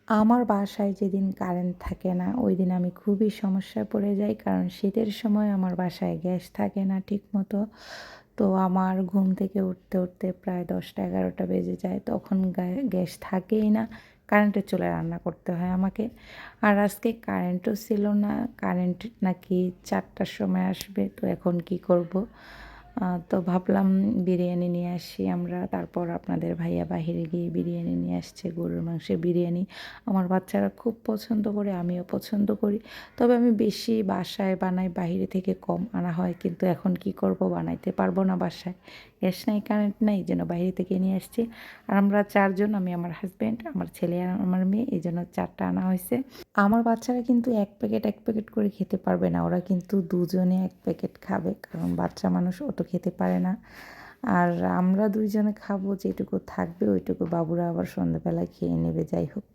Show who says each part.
Speaker 1: আমার বাসায় যেদিন কারেন্ট থাকে না ওই দিন আমি খুবই সমস্যায় পড়ে যাই, কারণ শীতের সময় আমার বাসায় গ্যাস থাকে না ঠিকমতো। তো আমার ঘুম থেকে উঠতে উঠতে প্রায় 10টা 11টা বেজে যায়, তখন গ্যাস থাকেই না, কারেন্টের চুলায় রান্না করতে হয় আমাকে। আর আজকে কারেন্টও ছিল না, কারেন্ট নাকি 4টার সময় আসবে, তো এখন কি করব। তো ভাবলাম বিরিয়ানি নিয়ে আসি আমরা। তারপর আপনাদের ভাইয়া বাহিরে গিয়ে বিরিয়ানি নিয়ে আসছে, গরুর মাংসের বিরিয়ানি। আমার বাচ্চারা খুব পছন্দ করে, আমিও পছন্দ করি। তবে আমি বেশি বাসায় বানাই, বাইরে থেকে কম আনা হয়। কিন্তু এখন কি করব, বানাইতে পারবো না বাসায়, গ্যাস নাই, কারেন্ট নাই, যেন বাইরে থেকে নিয়ে আসছি। আর আমরা 4জন, আমি, আমার হাজব্যান্ড, আমার ছেলে আর আমার মেয়ে, এই জন্য 4টা আনা হয়েছে। আমার বাচ্চারা কিন্তু এক প্যাকেট করে খেতে পারবে না, ওরা কিন্তু দুজনে 1 প্যাকেট খাবে, কারণ বাচ্চা মানুষ অত খেতে পারে না। আর আমরা 2জনে খাবো, যেটুকু থাকবে ওইটুকু বাবুরা আবার সন্ধ্যাবেলায় খেয়ে নেবে, যাই হোক।